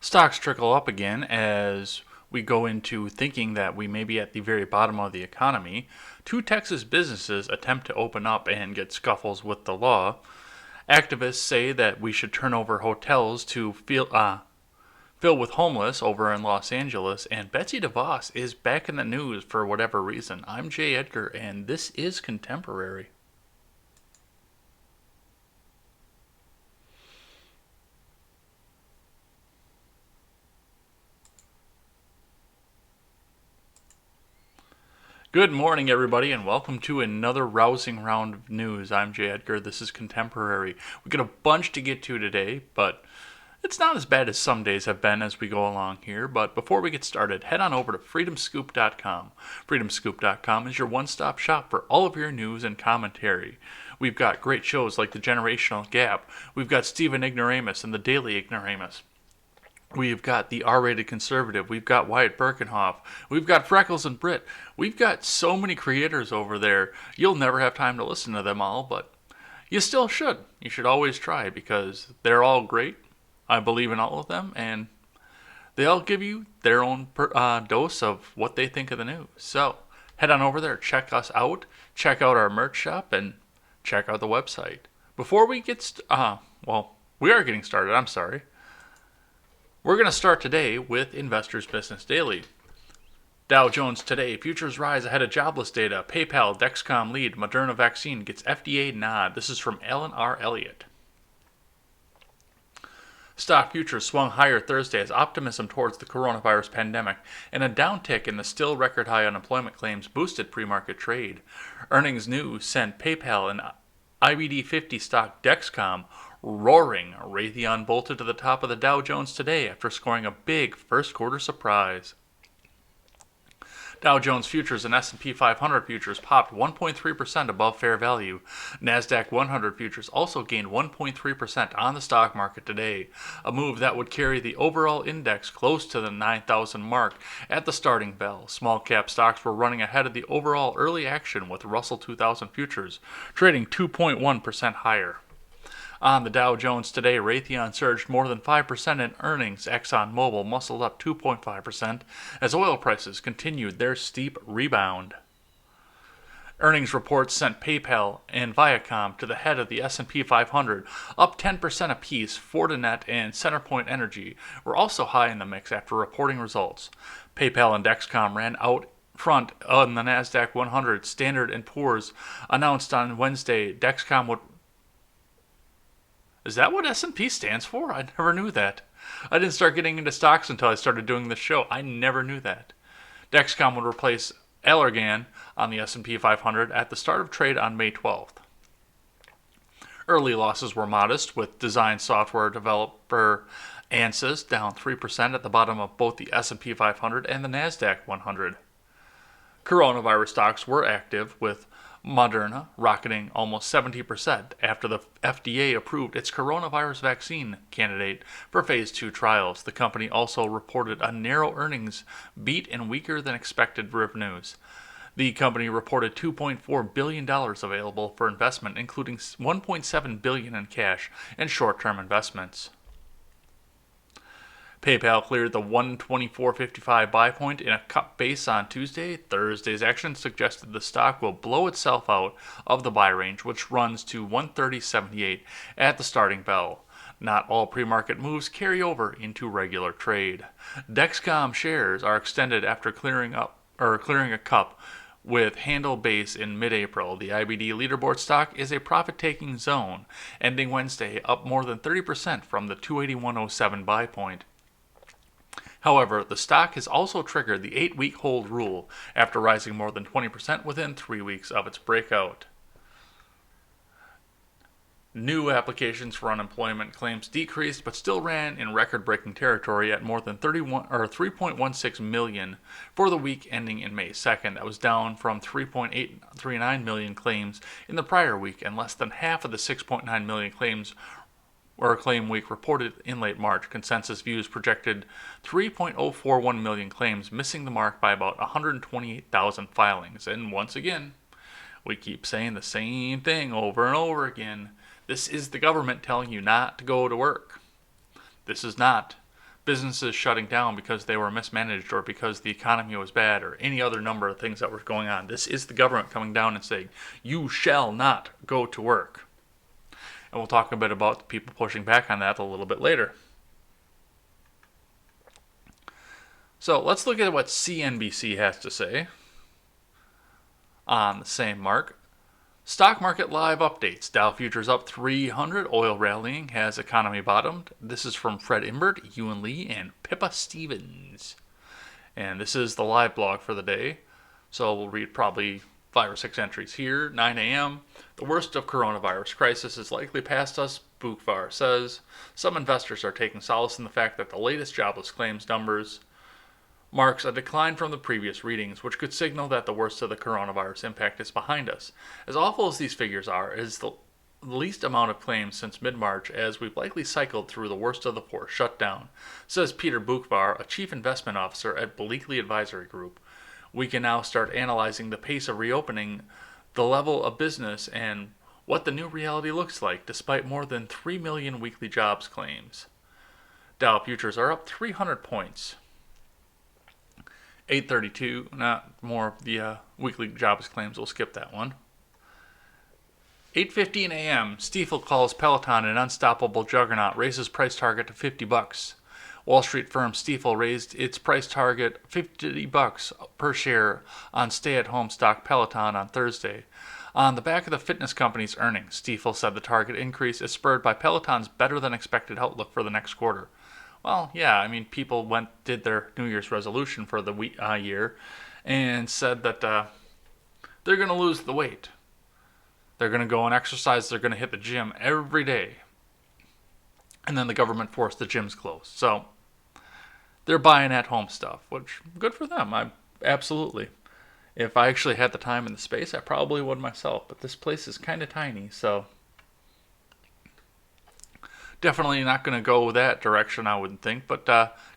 Stocks trickle up again as we go into thinking that we may be at the very bottom of the economy. Two Texas businesses attempt to open up and get scuffles with the law. Activists say that we should turn over hotels to fill with homeless over in Los Angeles. And Betsy DeVos is back in the news for whatever reason. I'm Jay Edgar, and this is Contemporary. Good morning, everybody, and welcome to another rousing round of news. I'm Jay Edgar. This is Contemporary. We got a bunch to get to today, but it's not as bad as some days have been as we go along here. But before we get started, head on over to freedomscoop.com. Freedomscoop.com is your one-stop shop for all of your news and commentary. We've got great shows like The Generational Gap. We've got Stephen Ignoramus and The Daily Ignoramus. We've got the R-rated conservative. We've got Wyatt Birkenhoff. We've got Freckles and Britt. We've got so many creators over there. You'll never have time to listen to them all, but you still should. You should always try because they're all great. I believe in all of them, and they all give you their own dose of what they think of the news. So head on over there, check us out, check out our merch shop, and check out the website. Before we get, we are getting started. I'm sorry. We're going to start today with Investors Business Daily. Dow Jones today, futures rise ahead of jobless data. PayPal, Dexcom lead, Moderna vaccine gets FDA nod. This is from Alan R. Elliott. Stock futures swung higher Thursday as optimism towards the coronavirus pandemic and a downtick in the still record high unemployment claims boosted pre-market trade. Earnings news sent PayPal and IBD 50 stock Dexcom roaring. Raytheon bolted to the top of the Dow Jones today after scoring a big first quarter surprise. Dow Jones futures and S&P 500 futures popped 1.3% above fair value. NASDAQ 100 futures also gained 1.3% on the stock market today, a move that would carry the overall index close to the 9,000 mark at the starting bell. Small cap stocks were running ahead of the overall early action with Russell 2000 futures trading 2.1% higher. On the Dow Jones today, Raytheon surged more than 5% in earnings. ExxonMobil muscled up 2.5% as oil prices continued their steep rebound. Earnings reports sent PayPal and Viacom to the head of the S&P 500, up 10% apiece. Fortinet and CenterPoint Energy were also high in the mix after reporting results. PayPal and Dexcom ran out front on the NASDAQ 100. Standard & Poor's announced on Wednesday Dexcom would... Is that what S&P stands for? I never knew that. I didn't start getting into stocks until I started doing this show. I never knew that. Dexcom would replace Allergan on the S&P 500 at the start of trade on May 12th. Early losses were modest, with design software developer Ansys down 3% at the bottom of both the S&P 500 and the NASDAQ 100. Coronavirus stocks were active, with Moderna rocketing almost 70% after the FDA approved its coronavirus vaccine candidate for phase 2 trials. The company also reported a narrow earnings beat and weaker than expected revenues. The company reported $2.4 billion available for investment, including $1.7 billion in cash and short-term investments. PayPal cleared the 124.55 buy point in a cup base on Tuesday. Thursday's action suggested the stock will blow itself out of the buy range, which runs to 130.78 at the starting bell. Not all pre-market moves carry over into regular trade. Dexcom shares are extended after clearing a cup with handle base in mid-April. The IBD leaderboard stock is a profit-taking zone, ending Wednesday up more than 30% from the 281.07 buy point. However, the stock has also triggered the 8-week hold rule after rising more than 20% within 3 weeks of its breakout. New applications for unemployment claims decreased but still ran in record-breaking territory at more than 3.16 million for the week ending in May 2nd. That was down from 3.839 million claims in the prior week and less than half of the 6.9 million claims claim week reported in late March. Consensus views projected 3.041 million claims, missing the mark by about 128,000 filings. And once again, we keep saying the same thing over and over again. This is the government telling you not to go to work. This is not businesses shutting down because they were mismanaged or because the economy was bad or any other number of things that were going on. This is the government coming down and saying, you shall not go to work. And we'll talk a bit about the people pushing back on that a little bit later. So let's look at what CNBC has to say on the same mark. Stock market live updates. Dow futures up 300. Oil rallying. Has economy bottomed? This is from Fred Imbert, Ewan Lee, and Pippa Stevens. And this is the live blog for the day. So we'll read probably 5 or 6 entries here. 9 a.m. The worst of coronavirus crisis is likely past us, Bukvar says. Some investors are taking solace in the fact that the latest jobless claims numbers marks a decline from the previous readings, which could signal that the worst of the coronavirus impact is behind us. As awful as these figures are, it is the least amount of claims since mid-March, as we've likely cycled through the worst of the forced shutdown, says Peter Bukvar, a chief investment officer at Bleakley Advisory Group. We can now start analyzing the pace of reopening, the level of business, and what the new reality looks like, despite more than 3 million weekly jobs claims. Dow futures are up 300 points. 832, not more of the weekly jobs claims. We'll skip that one. 8:15 a.m. Stifel calls Peloton an unstoppable juggernaut, raises price target to $50. Wall Street firm Stifel raised its price target $50 per share on stay-at-home stock Peloton on Thursday. On the back of the fitness company's earnings, Stifel said the target increase is spurred by Peloton's better-than-expected outlook for the next quarter. Well, yeah, I mean, people did their New Year's resolution for the year and said that they're going to lose the weight. They're going to go and exercise. They're going to hit the gym every day. And then the government forced the gyms closed. So they're buying at-home stuff, which good for them. Absolutely. If I actually had the time and the space, I probably would myself. But this place is kind of tiny, so definitely not going to go that direction, I wouldn't think, but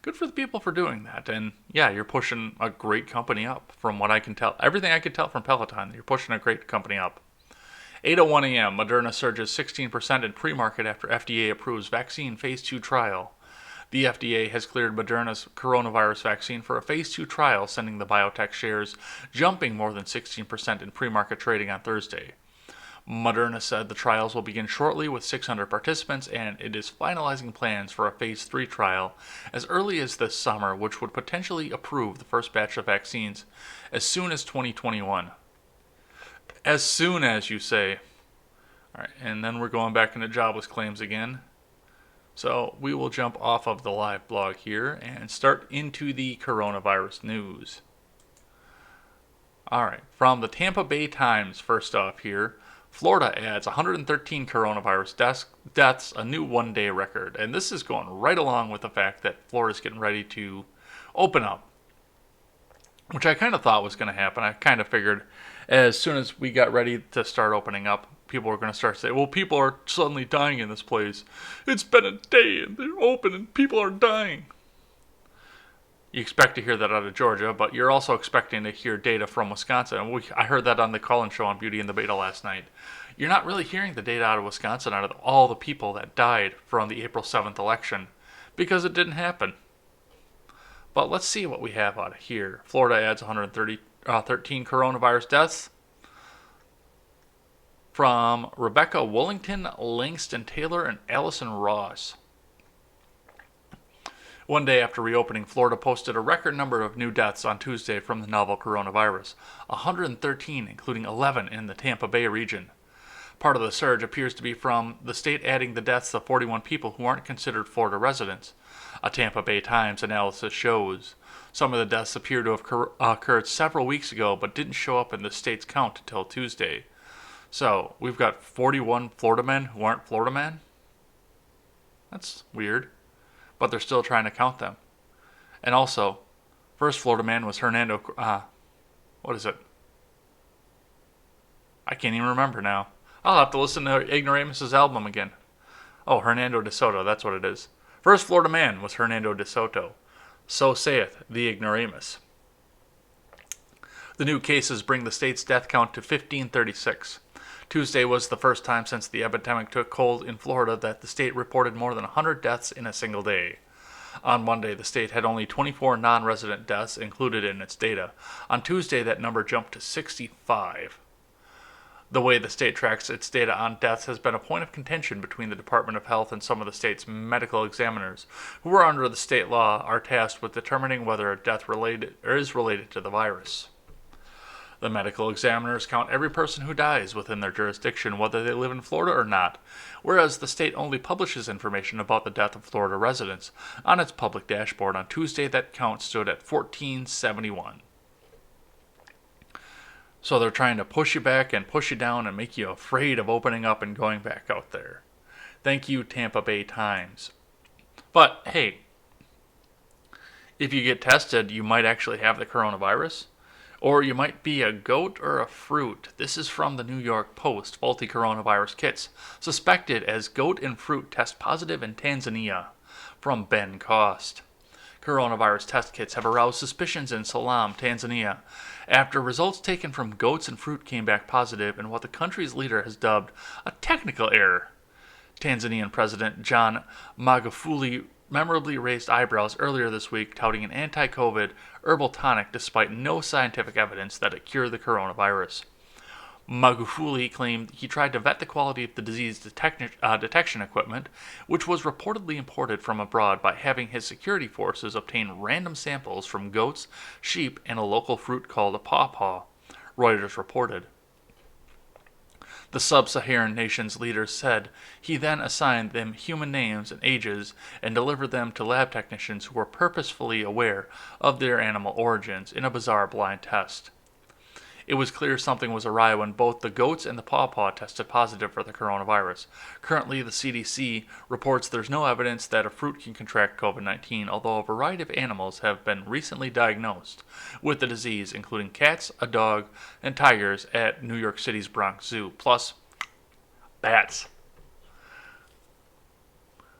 good for the people for doing that. And yeah, you're pushing a great company up from what I can tell. Everything I can tell from Peloton, you're pushing a great company up. 8:01 a.m., Moderna surges 16% in pre-market after FDA approves vaccine phase 2 trial. The FDA has cleared Moderna's coronavirus vaccine for a phase 2 trial, sending the biotech shares jumping more than 16% in pre-market trading on Thursday. Moderna said the trials will begin shortly with 600 participants, and it is finalizing plans for a phase 3 trial as early as this summer, which would potentially approve the first batch of vaccines as soon as 2021. As soon as, you say. All right, and then we're going back into jobless claims again. So we will jump off of the live blog here and start into the coronavirus news. All right, from the Tampa Bay Times, first off here. Florida adds 113 coronavirus deaths, a new one-day record. And this is going right along with the fact that Florida's getting ready to open up, which I kind of thought was going to happen. I kind of figured as soon as we got ready to start opening up, people were going to start saying, well, people are suddenly dying in this place. It's been a day and they're open and people are dying. You expect to hear that out of Georgia, but you're also expecting to hear data from Wisconsin. I heard that on the call-in show on Beauty and the Beta last night. You're not really hearing the data out of Wisconsin, out of all the people that died from the April 7th election, because it didn't happen. But let's see what we have out of here. Florida adds 113 coronavirus deaths from Rebecca Wellington, Langston Taylor, and Allison Ross. One day after reopening, Florida posted a record number of new deaths on Tuesday from the novel coronavirus, 113, including 11 in the Tampa Bay region. Part of the surge appears to be from the state adding the deaths of 41 people who aren't considered Florida residents. A Tampa Bay Times analysis shows some of the deaths appear to have occurred several weeks ago, but didn't show up in the state's count until Tuesday. So, we've got 41 Florida men who aren't Florida men? That's weird. But they're still trying to count them. And also, first Florida man was Hernando, what is it? I can't even remember now. I'll have to listen to Ignoramus' album again. Oh, Hernando de Soto, that's what it is. First Florida man was Hernando de Soto. So saith the Ignoramus. The new cases bring the state's death count to 1,536. Tuesday was the first time since the epidemic took hold in Florida that the state reported more than 100 deaths in a single day. On Monday, the state had only 24 non-resident deaths included in its data. On Tuesday, that number jumped to 65. The way the state tracks its data on deaths has been a point of contention between the Department of Health and some of the state's medical examiners, who are under the state law are tasked with determining whether a death is related to the virus. The medical examiners count every person who dies within their jurisdiction, whether they live in Florida or not, whereas the state only publishes information about the death of Florida residents on its public dashboard. On Tuesday, that count stood at 1471. So they're trying to push you back and push you down and make you afraid of opening up and going back out there. Thank you, Tampa Bay Times. But hey, if you get tested, you might actually have the coronavirus. Or you might be a goat or a fruit. This is from the New York Post. Faulty coronavirus kits suspected as goat and fruit test positive in Tanzania. From Ben Cost. Coronavirus test kits have aroused suspicions in Salam, Tanzania, after results taken from goats and fruit came back positive in what the country's leader has dubbed a technical error. Tanzanian President John Magufuli memorably raised eyebrows earlier this week, touting an anti-COVID herbal tonic despite no scientific evidence that it cured the coronavirus. Magufuli claimed he tried to vet the quality of the disease detection equipment, which was reportedly imported from abroad, by having his security forces obtain random samples from goats, sheep, and a local fruit called a pawpaw, Reuters reported. The sub-Saharan nation's leader said he then assigned them human names and ages and delivered them to lab technicians who were purposefully aware of their animal origins in a bizarre blind test. It was clear something was awry when both the goats and the pawpaw tested positive for the coronavirus. Currently, the CDC reports there's no evidence that a fruit can contract COVID-19, although a variety of animals have been recently diagnosed with the disease, including cats, a dog, and tigers at New York City's Bronx Zoo, plus bats.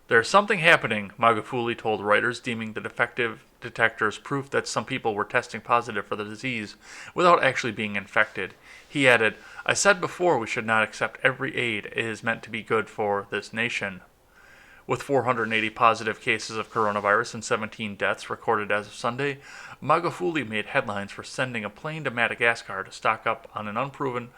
There's something happening, Magufuli told Reuters, deeming the defective detectors proof that some people were testing positive for the disease without actually being infected. He added, I said before we should not accept every aid. It is meant to be good for this nation. With 480 positive cases of coronavirus and 17 deaths recorded as of Sunday, Magufuli made headlines for sending a plane to Madagascar to stock up on an unproven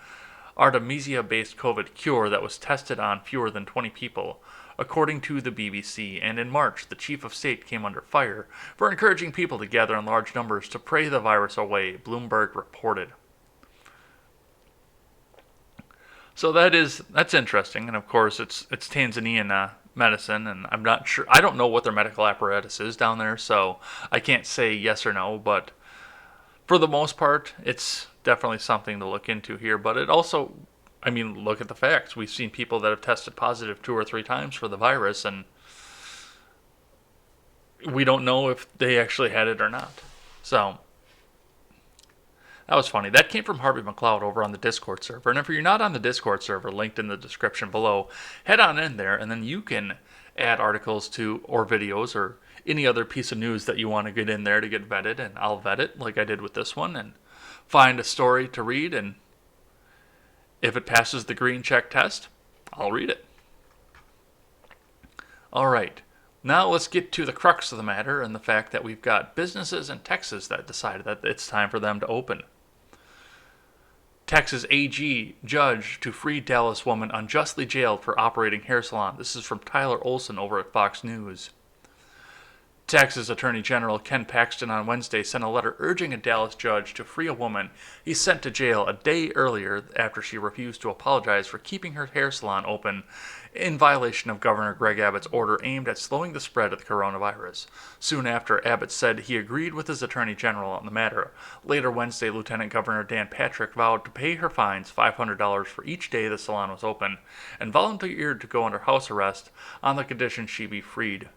Artemisia-based COVID cure that was tested on fewer than 20 people, according to the BBC. And in March, the chief of state came under fire for encouraging people to gather in large numbers to pray the virus away, Bloomberg reported. So that's interesting, and of course it's Tanzanian medicine, and I'm not sure, I don't know what their medical apparatus is down there, so I can't say yes or no, but for the most part, it's definitely something to look into here. But it also, I mean, look at the facts. We've seen people that have tested positive 2 or 3 times for the virus, and we don't know if they actually had it or not. So that was funny. That came from Harvey McLeod over on the Discord server. And if you're not on the Discord server, linked in the description below, head on in there, and then you can add articles to, or videos, or any other piece of news that you want to get in there to get vetted, and I'll vet it like I did with this one, and find a story to read, and if it passes the green check test, I'll read it. All right. Now let's get to the crux of the matter, and the fact that we've got businesses in Texas that decided that it's time for them to open. Texas AG judge to free Dallas woman unjustly jailed for operating hair salon. This is from Tyler Olson over at Fox News. Texas Attorney General Ken Paxton on Wednesday sent a letter urging a Dallas judge to free a woman he sent to jail a day earlier after she refused to apologize for keeping her hair salon open in violation of Governor Greg Abbott's order aimed at slowing the spread of the coronavirus. Soon after, Abbott said he agreed with his attorney general on the matter. Later Wednesday, Lieutenant Governor Dan Patrick vowed to pay her fines $500 for each day the salon was open and volunteered to go under house arrest on the condition she be freed.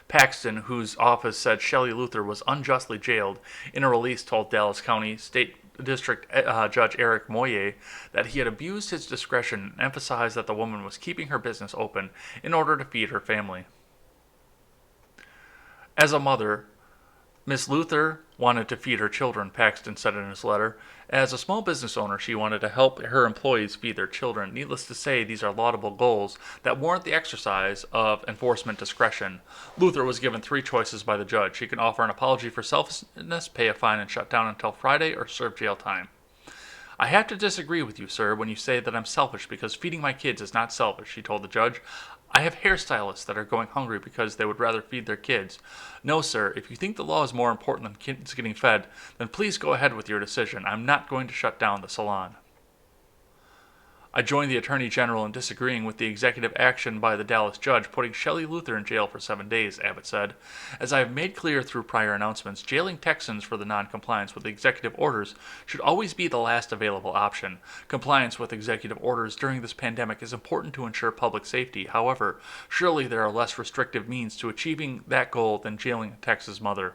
Paxton, whose office said Shelley Luther was unjustly jailed, in a release told Dallas County State District Judge Eric Moye that he had abused his discretion and emphasized that the woman was keeping her business open in order to feed her family. As a mother, Miss Luther wanted to feed her children, Paxton said in his letter. As a small business owner, she wanted to help her employees feed their children. Needless to say, these are laudable goals that warrant the exercise of enforcement discretion. Luther was given 3 choices by the judge. She can offer an apology for selfishness, pay a fine and shut down until Friday, or serve jail time. I have to disagree with you, sir, when you say that I'm selfish because feeding my kids is not selfish, she told the judge. I have hairstylists that are going hungry because they would rather feed their kids. No, sir, if you think the law is more important than kids getting fed, then please go ahead with your decision. I'm not going to shut down the salon. I joined the Attorney General in disagreeing with the executive action by the Dallas judge putting Shelley Luther in jail for 7 days, Abbott said. As I have made clear through prior announcements, jailing Texans for the noncompliance with executive orders should always be the last available option. Compliance with executive orders during this pandemic is important to ensure public safety. However, surely there are less restrictive means to achieving that goal than jailing a Texas mother.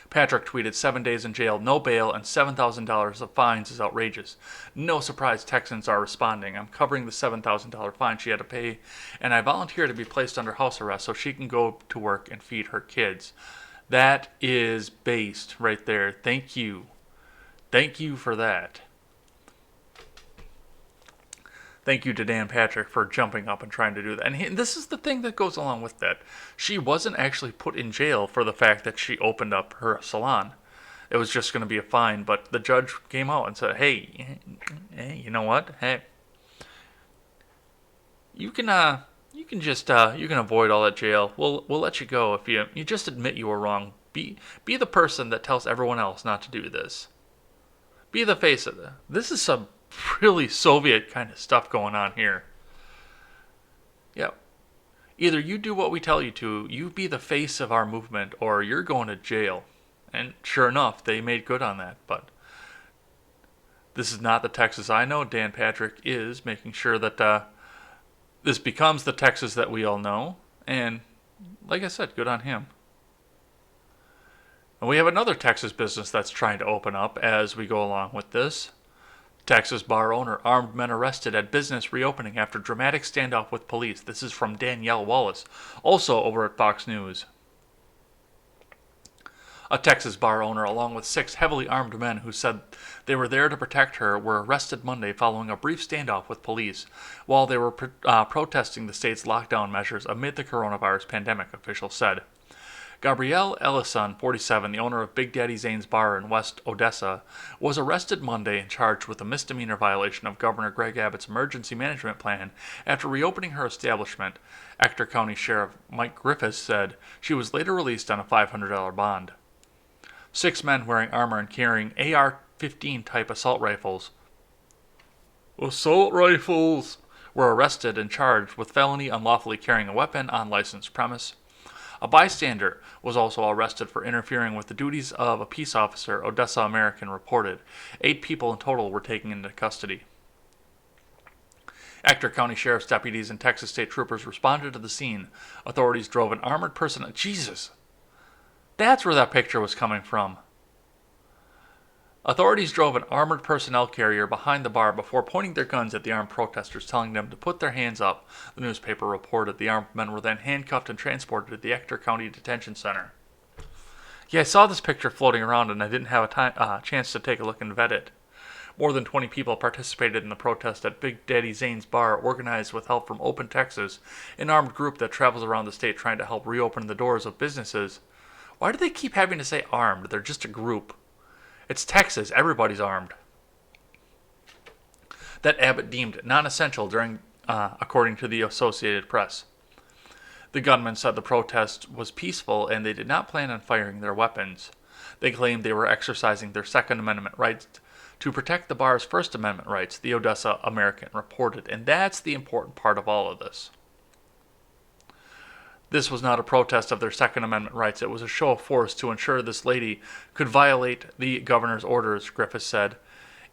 Patrick tweeted 7 days in jail, no bail, and $7,000 of fines is outrageous. No surprise Texans are responding. I'm covering the $7,000 fine she had to pay, and I volunteer to be placed under house arrest so she can go to work and feed her kids. That is based right there. Thank you. Thank you for that. Thank you to Dan Patrick for jumping up and trying to do that. And this is the thing that goes along with that. She wasn't actually put in jail for the fact that she opened up her salon. It was just going to be a fine, but the judge came out and said, hey, you know what? Hey, you can avoid all that jail. We'll let you go if you just admit you were wrong. Be the person that tells everyone else not to do this. Be the face of it. This is some really Soviet kind of stuff going on here. Yep. Either you do what we tell you to, you be the face of our movement, or you're going to jail. And sure enough, they made good on that. But this is not the Texas I know. Dan Patrick is making sure that this becomes the Texas that we all know. And like I said, good on him. And we have another Texas business that's trying to open up as we go along with this. Texas bar owner, armed men arrested at business reopening after dramatic standoff with police. This is from Danielle Wallace, also over at Fox News. A Texas bar owner, along with 6 heavily armed men who said they were there to protect her, were arrested Monday following a brief standoff with police while they were protesting the state's lockdown measures amid the coronavirus pandemic, officials said. Gabrielle Ellison, 47, the owner of Big Daddy Zane's Bar in West Odessa, was arrested Monday and charged with a misdemeanor violation of Governor Greg Abbott's emergency management plan after reopening her establishment. Ector County Sheriff Mike Griffiths said she was later released on a $500 bond. 6 men wearing armor and carrying AR-15 type assault rifles were arrested and charged with felony unlawfully carrying a weapon on licensed premise. A bystander was also arrested for interfering with the duties of a peace officer, Odessa American reported. 8 people in total were taken into custody. Ector County Sheriff's deputies and Texas State Troopers responded to the scene. Authorities drove an armored person. Jesus! That's where that picture was coming from. Authorities drove an armored personnel carrier behind the bar before pointing their guns at the armed protesters, telling them to put their hands up. The newspaper reported the armed men were then handcuffed and transported to the Ector County Detention Center. Yeah, I saw this picture floating around and I didn't have a chance to take a look and vet it. More than 20 people participated in the protest at Big Daddy Zane's Bar, organized with help from Open Texas, an armed group that travels around the state trying to help reopen the doors of businesses. Why do they keep having to say armed? They're just a group. It's Texas. Everybody's armed. That Abbott deemed non-essential according to the Associated Press. The gunmen said the protest was peaceful and they did not plan on firing their weapons. They claimed they were exercising their Second Amendment rights to protect the bar's First Amendment rights, the Odessa American reported. And that's the important part of all of this. This was not a protest of their Second Amendment rights. It was a show of force to ensure this lady could violate the governor's orders, Griffiths said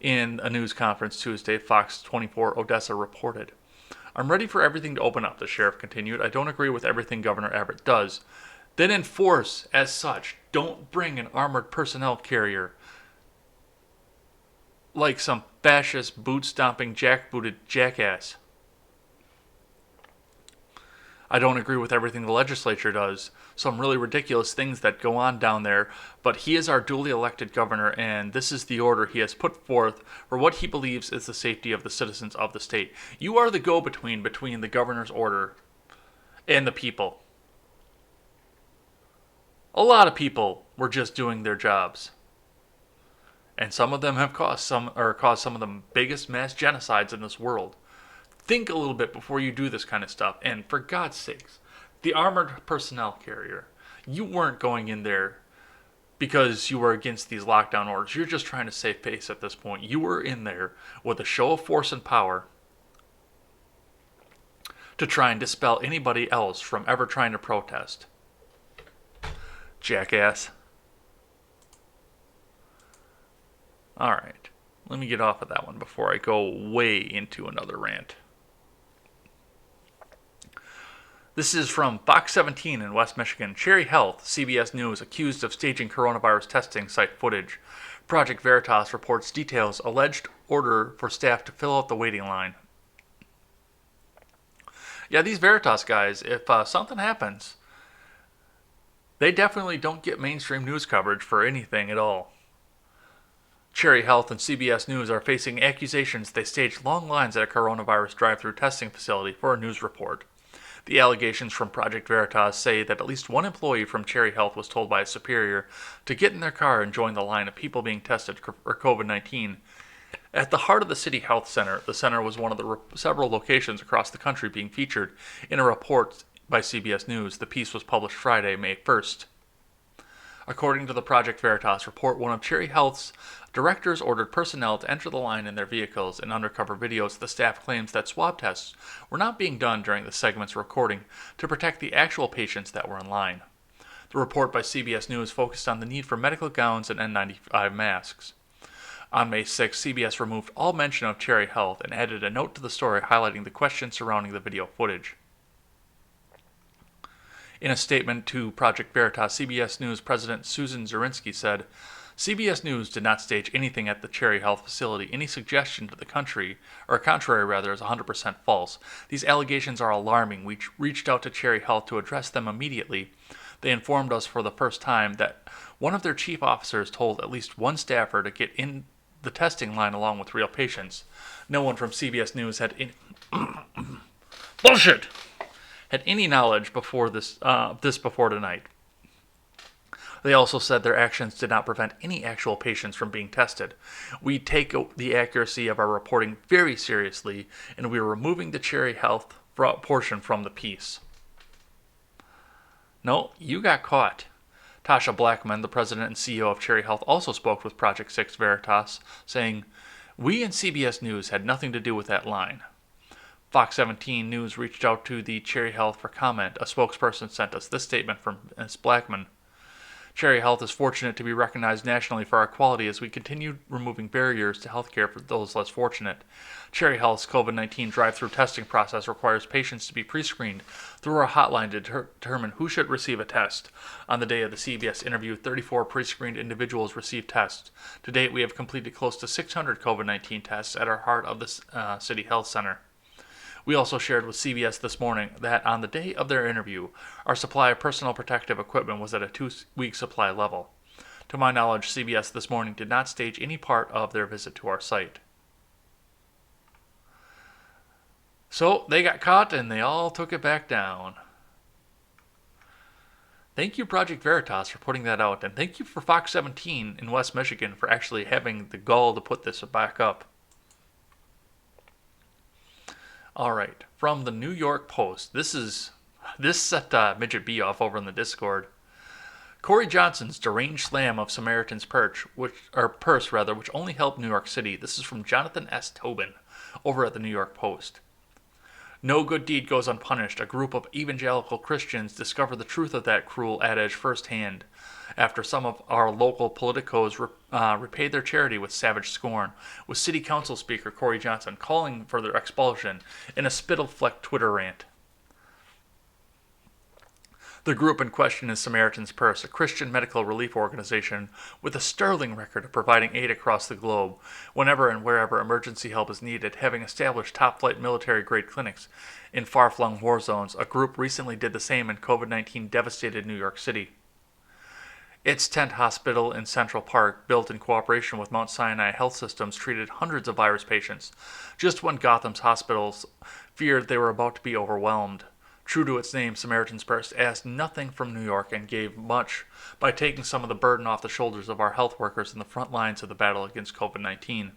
in a news conference Tuesday, Fox 24 Odessa reported. I'm ready for everything to open up, the sheriff continued. I don't agree with everything Governor Abbott does. Then enforce as such. Don't bring an armored personnel carrier like some fascist boot-stomping jackbooted jackass. I don't agree with everything the legislature does. Some really ridiculous things that go on down there, but he is our duly elected governor, and this is the order he has put forth for what he believes is the safety of the citizens of the state. You are the go-between between the governor's order and the people. A lot of people were just doing their jobs. And some of them have caused some of the biggest mass genocides in this world. Think a little bit before you do this kind of stuff. And for God's sakes, the armored personnel carrier, you weren't going in there because you were against these lockdown orders. You're just trying to save face at this point. You were in there with a show of force and power to try and dispel anybody else from ever trying to protest. Jackass. Alright, let me get off of that one before I go way into another rant. This is from Fox 17 in West Michigan. Cherry Health, CBS News, accused of staging coronavirus testing site footage. Project Veritas reports details alleged order for staff to fill out the waiting line. Yeah, these Veritas guys, if something happens, they definitely don't get mainstream news coverage for anything at all. Cherry Health and CBS News are facing accusations they staged long lines at a coronavirus drive-through testing facility for a news report. The allegations from Project Veritas say that at least one employee from Cherry Health was told by a superior to get in their car and join the line of people being tested for COVID-19. At the heart of the City Health Center, the center was one of the several locations across the country being featured in a report by CBS News. The piece was published Friday, May 1st. According to the Project Veritas report, one of Cherry Health's directors ordered personnel to enter the line in their vehicles. In undercover videos, the staff claims that swab tests were not being done during the segment's recording to protect the actual patients that were in line. The report by CBS News focused on the need for medical gowns and N95 masks. On May 6, CBS removed all mention of Cherry Health and added a note to the story highlighting the questions surrounding the video footage. In a statement to Project Veritas, CBS News President Susan Zirinsky said, CBS News did not stage anything at the Cherry Health facility. Any suggestion to the contrary, is 100% false. These allegations are alarming. We reached out to Cherry Health to address them immediately. They informed us for the first time that one of their chief officers told at least one staffer to get in the testing line along with real patients. No one from CBS News had any bullshit had any knowledge before this before tonight. They also said their actions did not prevent any actual patients from being tested. We take the accuracy of our reporting very seriously, and we are removing the Cherry Health portion from the piece. No, you got caught. Tasha Blackman, the president and CEO of Cherry Health, also spoke with Project 6 Veritas, saying, we and CBS News had nothing to do with that line. Fox 17 News reached out to the Cherry Health for comment. A spokesperson sent us this statement from Ms. Blackman. Cherry Health is fortunate to be recognized nationally for our quality as we continue removing barriers to healthcare for those less fortunate. Cherry Health's COVID-19 drive-through testing process requires patients to be pre-screened through our hotline to determine who should receive a test. On the day of the CBS interview, 34 pre-screened individuals received tests. To date, we have completed close to 600 COVID-19 tests at our heart of the City Health Center. We also shared with CBS this morning that on the day of their interview, our supply of personal protective equipment was at a 2-week supply level. To my knowledge, CBS this morning did not stage any part of their visit to our site. So they got caught and they all took it back down. Thank you, Project Veritas, for putting that out, and thank you for Fox 17 in West Michigan for actually having the gall to put this back up. All right, from the New York Post. This set Midget B off over in the Discord. Corey Johnson's deranged slam of Samaritan's Purse, which only helped New York City. This is from Jonathan S. Tobin over at the New York Post. No good deed goes unpunished. A group of evangelical Christians discovered the truth of that cruel adage firsthand after some of our local politicos repaid their charity with savage scorn, with City Council Speaker Corey Johnson calling for their expulsion in a spittle-flecked Twitter rant. The group in question is Samaritan's Purse, a Christian medical relief organization with a sterling record of providing aid across the globe whenever and wherever emergency help is needed, having established top-flight military-grade clinics in far-flung war zones. A group recently did the same in COVID-19 devastated New York City. Its tent hospital in Central Park, built in cooperation with Mount Sinai Health Systems, treated hundreds of virus patients, just when Gotham's hospitals feared they were about to be overwhelmed. True to its name, Samaritan's Purse asked nothing from New York and gave much by taking some of the burden off the shoulders of our health workers in the front lines of the battle against COVID-19.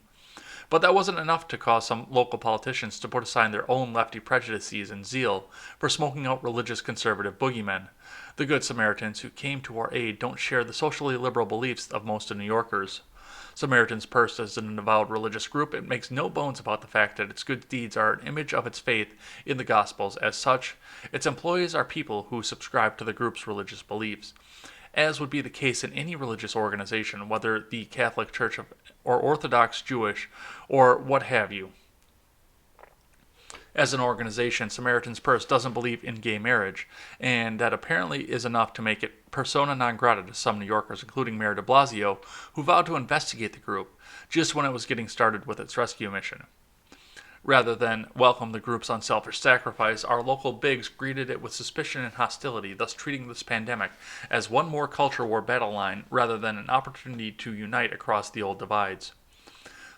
But that wasn't enough to cause some local politicians to put aside their own lefty prejudices and zeal for smoking out religious conservative boogeymen. The Good Samaritans who came to our aid don't share the socially liberal beliefs of most of New Yorkers. Samaritan's Purse is an avowed religious group. It makes no bones about the fact that its good deeds are an image of its faith in the Gospels. As such, its employees are people who subscribe to the group's religious beliefs, as would be the case in any religious organization, whether the Catholic Church or Orthodox Jewish or what have you. As an organization, Samaritan's Purse doesn't believe in gay marriage, and that apparently is enough to make it persona non grata to some New Yorkers, including Mayor de Blasio, who vowed to investigate the group just when it was getting started with its rescue mission. Rather than welcome the group's unselfish sacrifice, our local bigs greeted it with suspicion and hostility, thus treating this pandemic as one more culture war battle line rather than an opportunity to unite across the old divides.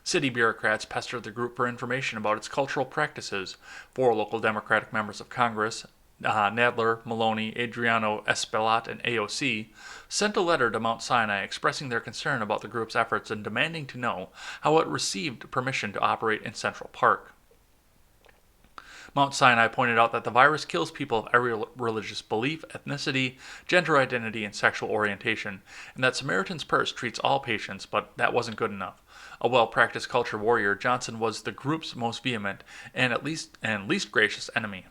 City bureaucrats pestered the group for information about its cultural practices. 4 local Democratic members of Congress, Nadler, Maloney, Adriano Espaillat, and AOC, sent a letter to Mount Sinai expressing their concern about the group's efforts and demanding to know how it received permission to operate in Central Park. Mount Sinai pointed out that the virus kills people of every religious belief, ethnicity, gender identity, and sexual orientation, and that Samaritan's Purse treats all patients, but that wasn't good enough. A well-practiced culture warrior, Johnson was the group's most vehement and least gracious enemy.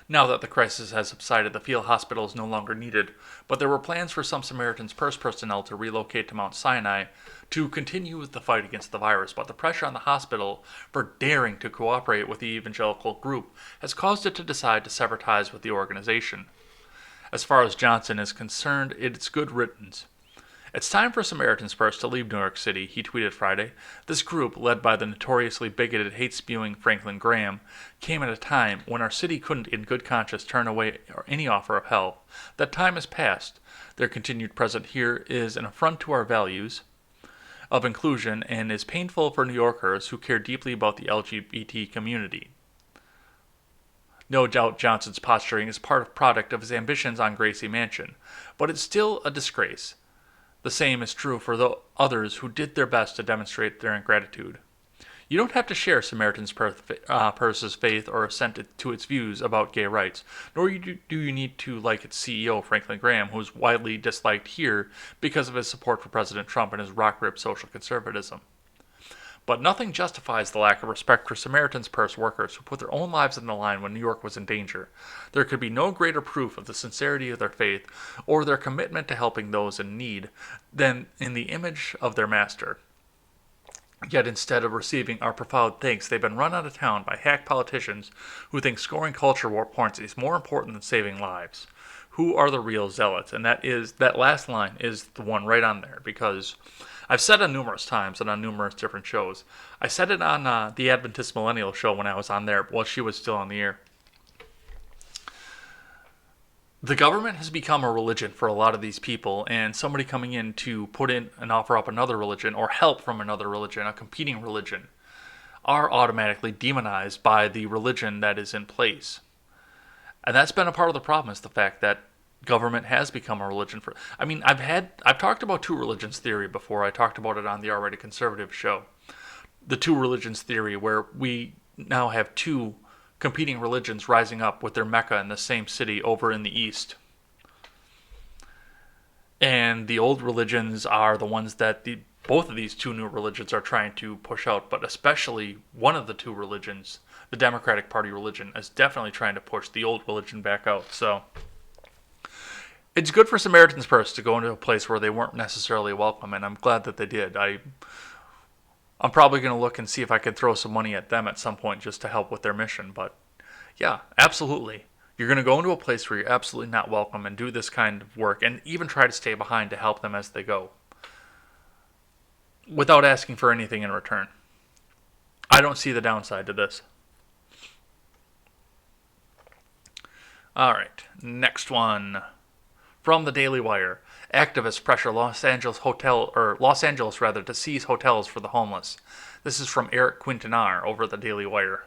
Now that the crisis has subsided, the field hospital is no longer needed, but there were plans for some Samaritan's Purse personnel to relocate to Mount Sinai to continue with the fight against the virus, but the pressure on the hospital for daring to cooperate with the evangelical group has caused it to decide to sever ties with the organization. As far as Johnson is concerned, it's good riddance. It's time for Samaritan's Purse to leave New York City, he tweeted Friday. This group, led by the notoriously bigoted, hate-spewing Franklin Graham, came at a time when our city couldn't in good conscience turn away any offer of help. That time has passed. Their continued presence here is an affront to our values of inclusion and is painful for New Yorkers who care deeply about the LGBT community. No doubt Johnson's posturing is product of his ambitions on Gracie Mansion, but it's still a disgrace. The same is true for the others who did their best to demonstrate their ingratitude. You don't have to share Samaritan's Purse's faith or assent to its views about gay rights, nor do you need to like its CEO, Franklin Graham, who is widely disliked here because of his support for President Trump and his rock-ribbed social conservatism. But nothing justifies the lack of respect for Samaritan's Purse workers who put their own lives on the line when New York was in danger. There could be no greater proof of the sincerity of their faith or their commitment to helping those in need than in the image of their master. Yet instead of receiving our profound thanks, they've been run out of town by hack politicians who think scoring culture war points is more important than saving lives. Who are the real zealots? And that last line is the one right on there, because I've said it numerous times and on numerous different shows. I said it on the Adventist Millennial show when I was on there while she was still on the air. The government has become a religion for a lot of these people, and somebody coming in to put in and offer up another religion or help from another religion, a competing religion, are automatically demonized by the religion that is in place. And that's been a part of the problem, is the fact that government has become a religion for... I've talked about two religions theory before. I talked about it on the Already Conservative show. The two religions theory, where we now have two competing religions rising up with their Mecca in the same city over in the east. And the old religions are the ones that both of these two new religions are trying to push out, but especially one of the two religions, the Democratic Party religion, is definitely trying to push the old religion back out. So it's good for Samaritan's Purse to go into a place where they weren't necessarily welcome, and I'm glad that they did. I'm probably going to look and see if I can throw some money at them at some point just to help with their mission. But yeah, absolutely. You're going to go into a place where you're absolutely not welcome and do this kind of work and even try to stay behind to help them as they go without asking for anything in return. I don't see the downside to this. All right, next one. From the Daily Wire, activists pressure Los Angeles to seize hotels for the homeless. This is from Eric Quintanar over at the Daily Wire.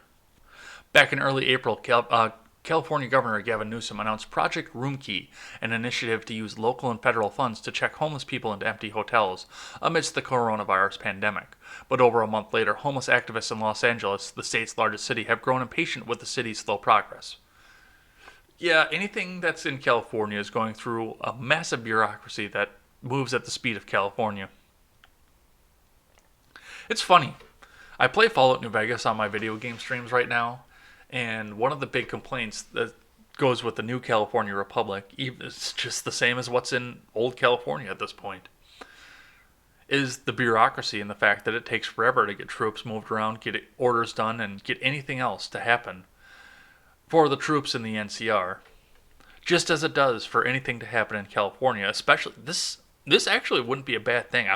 Back in early April, California Governor Gavin Newsom announced Project Roomkey, an initiative to use local and federal funds to check homeless people into empty hotels amidst the coronavirus pandemic. But over a month later, homeless activists in Los Angeles, the state's largest city, have grown impatient with the city's slow progress. Yeah, anything that's in California is going through a massive bureaucracy that moves at the speed of California. It's funny. I play Fallout New Vegas on my video game streams right now, and one of the big complaints that goes with the new California Republic, it's just the same as what's in old California at this point, is the bureaucracy and the fact that it takes forever to get troops moved around, get orders done, and get anything else to happen for the troops in the NCR, just as it does for anything to happen in California. Especially this actually wouldn't be a bad thing.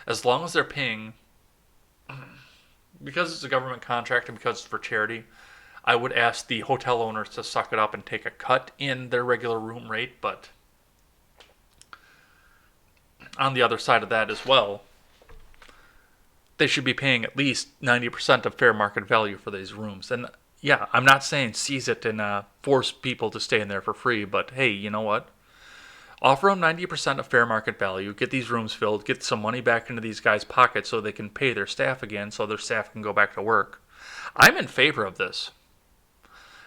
As long as they're paying, because it's a government contract and because it's for charity, I would ask the hotel owners to suck it up and take a cut in their regular room rate. But on the other side of that as well, they should be paying at least 90% of fair market value for these rooms. And yeah, I'm not saying seize it and force people to stay in there for free, but hey, you know what? Offer them 90% of fair market value, get these rooms filled, get some money back into these guys' pockets so they can pay their staff again, so their staff can go back to work. I'm in favor of this.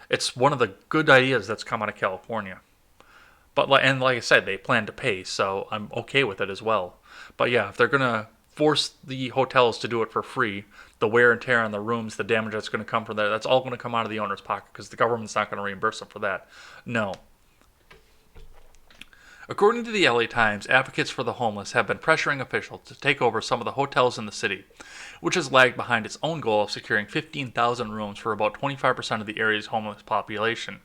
It's one of the good ideas that's come out of California. And like I said, they plan to pay, so I'm okay with it as well. But yeah, if they're going to force the hotels to do it for free, the wear and tear on the rooms, the damage that's going to come from there, that's all going to come out of the owner's pocket because the government's not going to reimburse them for that. No. According to the LA Times, advocates for the homeless have been pressuring officials to take over some of the hotels in the city, which has lagged behind its own goal of securing 15,000 rooms for about 25% of the area's homeless population.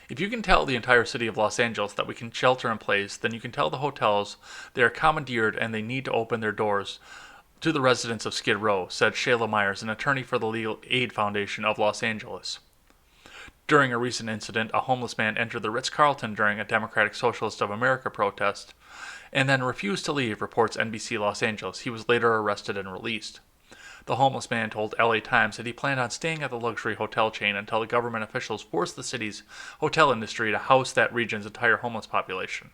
If you can tell the entire city of Los Angeles that we can shelter in place, then you can tell the hotels they are commandeered and they need to open their doors to the residents of Skid Row, said Shayla Myers, an attorney for the Legal Aid Foundation of Los Angeles. During a recent incident, a homeless man entered the Ritz-Carlton during a Democratic Socialist of America protest and then refused to leave, reports NBC Los Angeles. He was later arrested and released. The homeless man told LA Times that he planned on staying at the luxury hotel chain until the government officials forced the city's hotel industry to house that region's entire homeless population.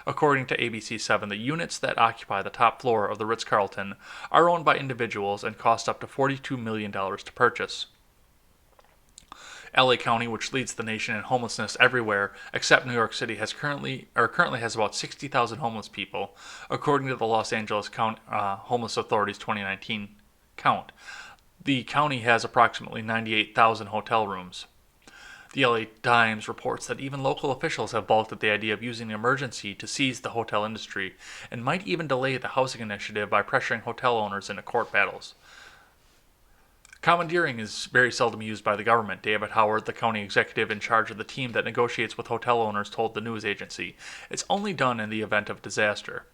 According to ABC7, the units that occupy the top floor of the Ritz-Carlton are owned by individuals and cost up to $42 million to purchase. LA County, which leads the nation in homelessness everywhere except New York City, currently has about 60,000 homeless people, according to the Los Angeles Homeless Authority's 2019 count. The county has approximately 98,000 hotel rooms. The LA Times reports that even local officials have balked at the idea of using an emergency to seize the hotel industry and might even delay the housing initiative by pressuring hotel owners into court battles. Commandeering is very seldom used by the government, David Howard, the county executive in charge of the team that negotiates with hotel owners, told the news agency. It's only done in the event of disaster.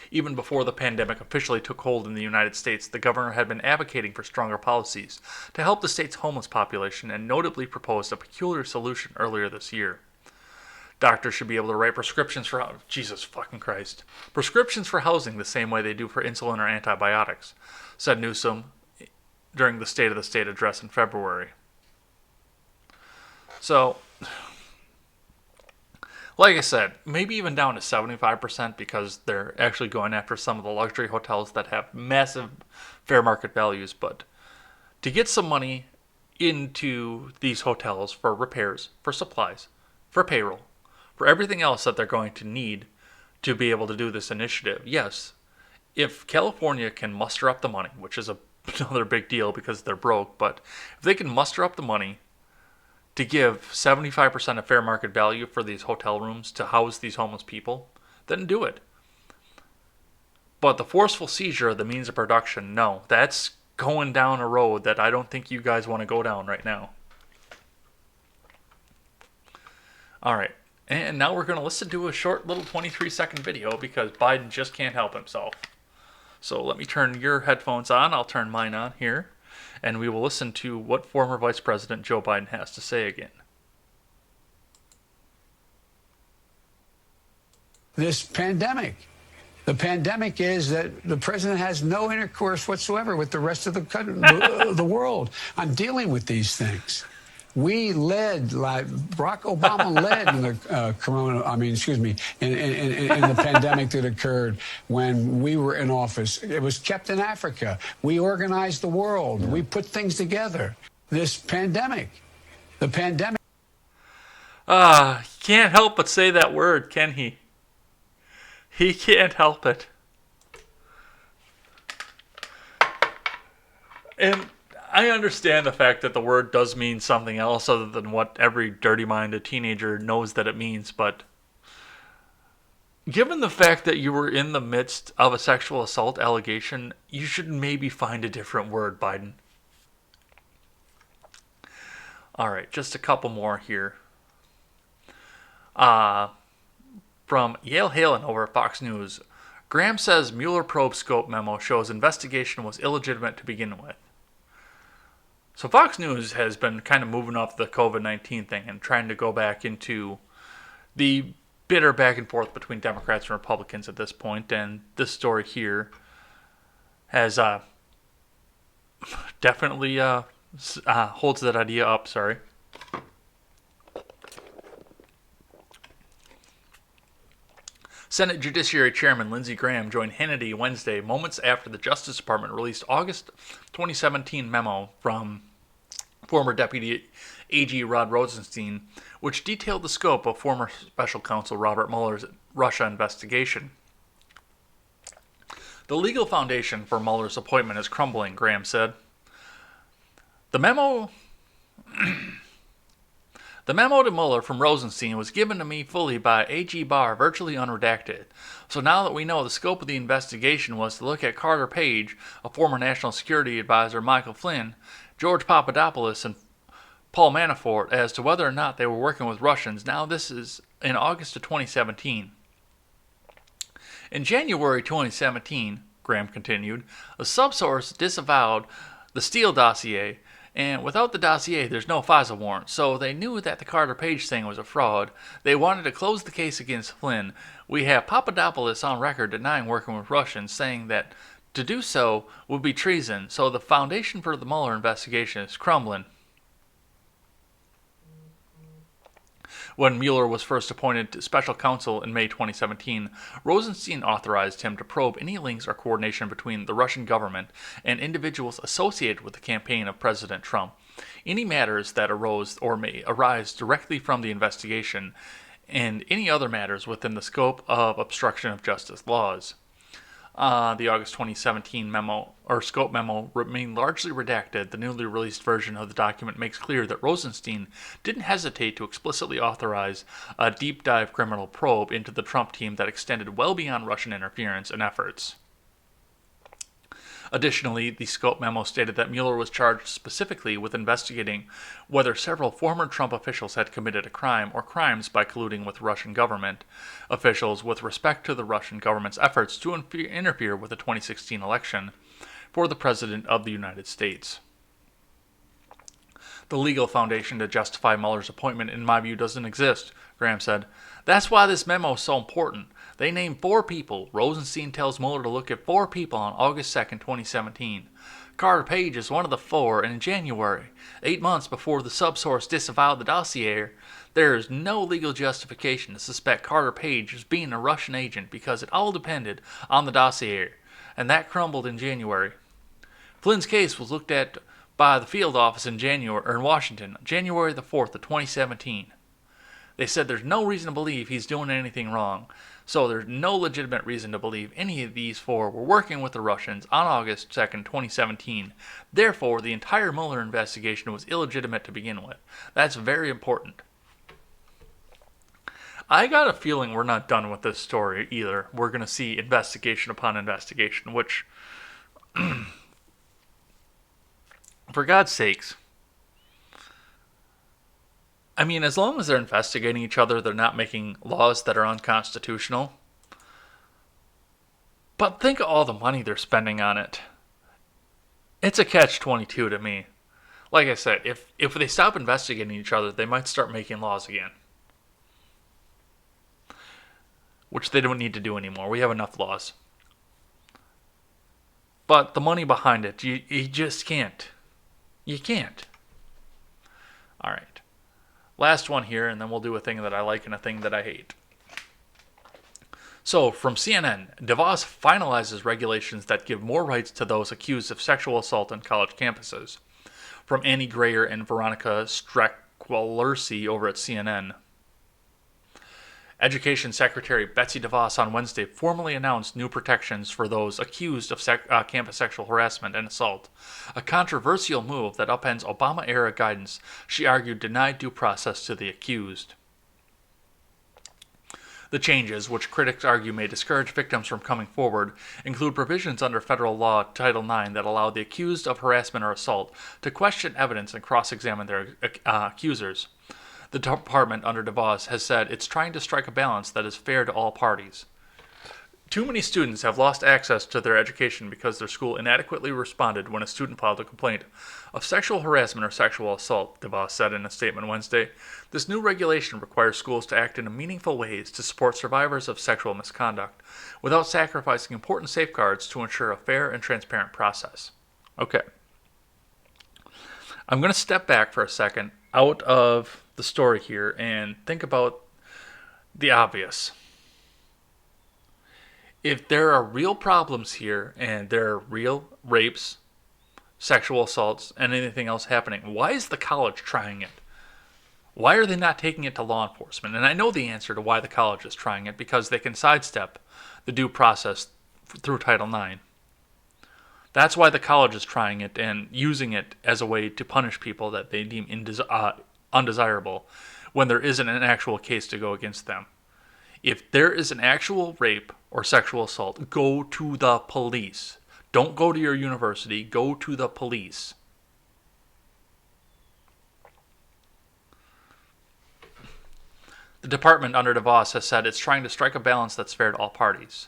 Even before the pandemic officially took hold in the United States, the governor had been advocating for stronger policies to help the state's homeless population and notably proposed a peculiar solution earlier this year. Doctors should be able to write prescriptions for housing the same way they do for insulin or antibiotics, said Newsom during the State of the State address in February. So, like I said, maybe even down to 75% because they're actually going after some of the luxury hotels that have massive fair market values. But to get some money into these hotels for repairs, for supplies, for payroll, for everything else that they're going to need to be able to do this initiative, yes, if California can muster up the money, which is another big deal because they're broke, but if they can muster up the money to give 75% of fair market value for these hotel rooms to house these homeless people, then do it. But the forceful seizure of the means of production, no, that's going down a road that I don't think you guys want to go down right now. All right. And now we're going to listen to a short little 23-second video because Biden just can't help himself. So let me turn your headphones on. I'll turn mine on here. And we will listen to what former Vice President Joe Biden has to say again. This pandemic. The pandemic is that the president has no intercourse whatsoever with the rest of the world on dealing with these things. We led, like Barack Obama led in the in the pandemic that occurred when we were in office. It was kept in Africa. We organized the world. We put things together. This pandemic, the pandemic. Can't help but say that word, can he? He can't help it. And I understand the fact that the word does mean something else other than what every dirty-minded teenager knows that it means, but given the fact that you were in the midst of a sexual assault allegation, you should maybe find a different word, Biden. All right, just a couple more here. From Yale Halen over at Fox News, Graham says Mueller probe scope memo shows investigation was illegitimate to begin with. So Fox News has been kind of moving off the COVID-19 thing and trying to go back into the bitter back and forth between Democrats and Republicans at this point, and this story here has definitely holds that idea up. Sorry. Senate Judiciary Chairman Lindsey Graham joined Hannity Wednesday, moments after the Justice Department released August 2017 memo from former Deputy AG Rod Rosenstein, which detailed the scope of former Special Counsel Robert Mueller's Russia investigation. The legal foundation for Mueller's appointment is crumbling, Graham said. The memo to Mueller from Rosenstein was given to me fully by A.G. Barr, virtually unredacted. So now that we know the scope of the investigation was to look at Carter Page, a former National Security Advisor, Michael Flynn, George Papadopoulos, and Paul Manafort as to whether or not they were working with Russians. Now this is in August of 2017. In January 2017, Graham continued, a subsource disavowed the Steele dossier, and without the dossier, there's no FISA warrant. So they knew that the Carter Page thing was a fraud. They wanted to close the case against Flynn. We have Papadopoulos on record denying working with Russians, saying that to do so would be treason. So the foundation for the Mueller investigation is crumbling. When Mueller was first appointed to special counsel in May 2017, Rosenstein authorized him to probe any links or coordination between the Russian government and individuals associated with the campaign of President Trump. Any matters that arose or may arise directly from the investigation, and any other matters within the scope of obstruction of justice laws. The August 2017 scope memo remained largely redacted. The newly released version of the document makes clear that Rosenstein didn't hesitate to explicitly authorize a deep dive criminal probe into the Trump team that extended well beyond Russian interference and efforts. Additionally, the scope memo stated that Mueller was charged specifically with investigating whether several former Trump officials had committed a crime or crimes by colluding with Russian government officials with respect to the Russian government's efforts to interfere with the 2016 election for the President of the United States. The legal foundation to justify Mueller's appointment, in my view, doesn't exist, Graham said. That's why this memo is so important. They named 4 people. Rosenstein tells Mueller to look at 4 people on August 2nd, 2017. Carter Page is one of the 4, and in January, 8 months before the subsource disavowed the dossier, there is no legal justification to suspect Carter Page as being a Russian agent because it all depended on the dossier, and that crumbled in January. Flynn's case was looked at by the field office in Washington, January the 4th of 2017. They said there's no reason to believe he's doing anything wrong, so there's no legitimate reason to believe any of these 4 were working with the Russians on August 2nd, 2017. Therefore, the entire Mueller investigation was illegitimate to begin with. That's very important. I got a feeling we're not done with this story either. We're going to see investigation upon investigation, which, for God's sakes, I mean, as long as they're investigating each other, they're not making laws that are unconstitutional. But think of all the money they're spending on it. It's a catch-22 to me. Like I said, if they stop investigating each other, they might start making laws again. Which they don't need to do anymore. We have enough laws. But the money behind it, you just can't. You can't. Alright. Last one here, and then we'll do a thing that I like and a thing that I hate. So, from CNN, DeVos finalizes regulations that give more rights to those accused of sexual assault on college campuses. From Annie Grayer and Veronica Strakwalersi over at CNN. Education Secretary Betsy DeVos on Wednesday formally announced new protections for those accused of campus sexual harassment and assault, a controversial move that upends Obama-era guidance she argued denied due process to the accused. The changes, which critics argue may discourage victims from coming forward, include provisions under federal law Title IX that allow the accused of harassment or assault to question evidence and cross-examine their accusers. The department under DeVos has said it's trying to strike a balance that is fair to all parties. Too many students have lost access to their education because their school inadequately responded when a student filed a complaint of sexual harassment or sexual assault, DeVos said in a statement Wednesday. This new regulation requires schools to act in meaningful ways to support survivors of sexual misconduct without sacrificing important safeguards to ensure a fair and transparent process. Okay. I'm going to step back for a second out of the story here and think about the obvious. If there are real problems here and there are real rapes, sexual assaults, and anything else happening, why is the college trying it? Why are they not taking it to law enforcement? And I know the answer to why the college is trying it, because they can sidestep the due process through Title IX. That's why the college is trying it and using it as a way to punish people that they deem undesirable when there isn't an actual case to go against them. If there is an actual rape or sexual assault, go to the police. Don't go to your university, go to the police. The department under DeVos has said it's trying to strike a balance that's fair to all parties.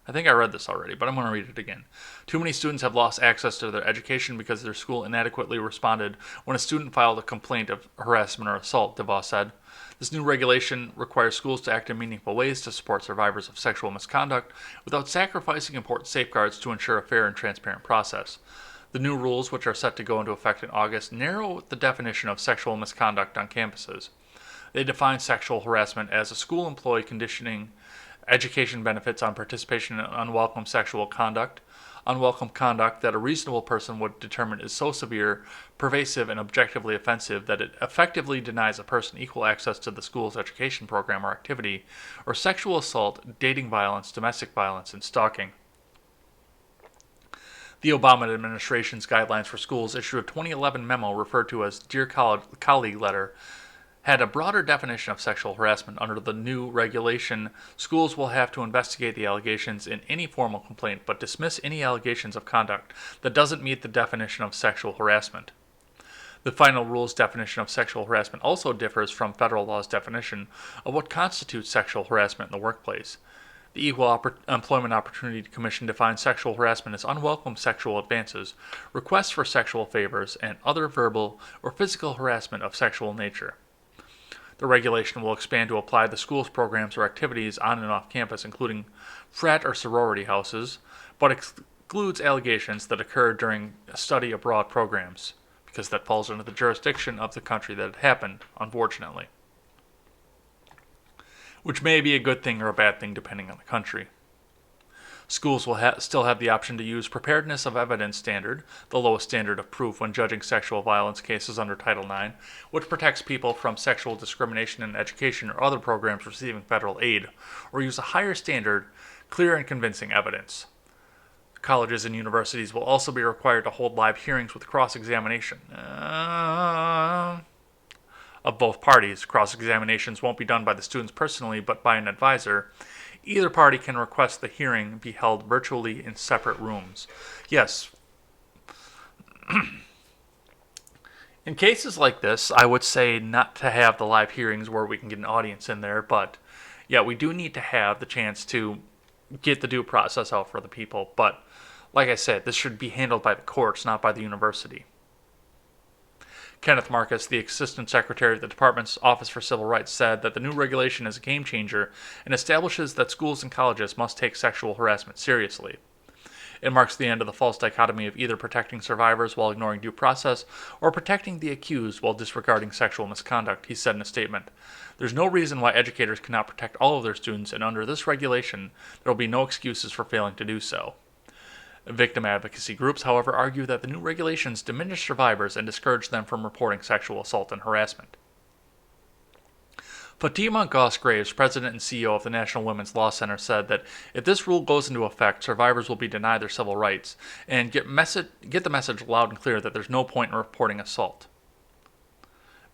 I think I read this already, but I'm going to read it again. Too many students have lost access to their education because their school inadequately responded when a student filed a complaint of harassment or assault, DeVos said. This new regulation requires schools to act in meaningful ways to support survivors of sexual misconduct without sacrificing important safeguards to ensure a fair and transparent process. The new rules, which are set to go into effect in August, narrow the definition of sexual misconduct on campuses. They define sexual harassment as a school employee conditioning education benefits on participation in unwelcome sexual conduct that a reasonable person would determine is so severe, pervasive, and objectively offensive that it effectively denies a person equal access to the school's education program or activity, or sexual assault, dating violence, domestic violence, and stalking. The Obama administration's guidelines for schools, issued a 2011 memo referred to as Dear Colleague Letter, had a broader definition of sexual harassment. Under the new regulation, schools will have to investigate the allegations in any formal complaint, but dismiss any allegations of conduct that doesn't meet the definition of sexual harassment. The final rule's definition of sexual harassment also differs from federal law's definition of what constitutes sexual harassment in the workplace. The Equal Employment Opportunity Commission defines sexual harassment as unwelcome sexual advances, requests for sexual favors, and other verbal or physical harassment of sexual nature. The regulation will expand to apply to schools' programs or activities on and off campus, including frat or sorority houses, but excludes allegations that occur during study abroad programs, because that falls under the jurisdiction of the country that it happened, unfortunately. Which may be a good thing or a bad thing depending on the country. Schools will still have the option to use preparedness of evidence standard, the lowest standard of proof when judging sexual violence cases under Title IX, which protects people from sexual discrimination in education or other programs receiving federal aid, or use a higher standard, clear and convincing evidence. Colleges and universities will also be required to hold live hearings with cross-examination of both parties. Cross-examinations won't be done by the students personally, but by an advisor. Either party can request the hearing be held virtually in separate rooms. Yes. In cases like this, I would say not to have the live hearings where we can get an audience in there, but yeah, we do need to have the chance to get the due process out for the people. But like I said, this should be handled by the courts, not by the university. Kenneth Marcus, the Assistant Secretary of the Department's Office for Civil Rights, said that the new regulation is a game changer and establishes that schools and colleges must take sexual harassment seriously. It marks the end of the false dichotomy of either protecting survivors while ignoring due process or protecting the accused while disregarding sexual misconduct, he said in a statement. There's no reason why educators cannot protect all of their students, and under this regulation, there will be no excuses for failing to do so. Victim advocacy groups, however, argue that the new regulations diminish survivors and discourage them from reporting sexual assault and harassment. Fatima Goss-Graves, president and CEO of the National Women's Law Center, said that if this rule goes into effect, survivors will be denied their civil rights and get the message loud and clear that there's no point in reporting assault.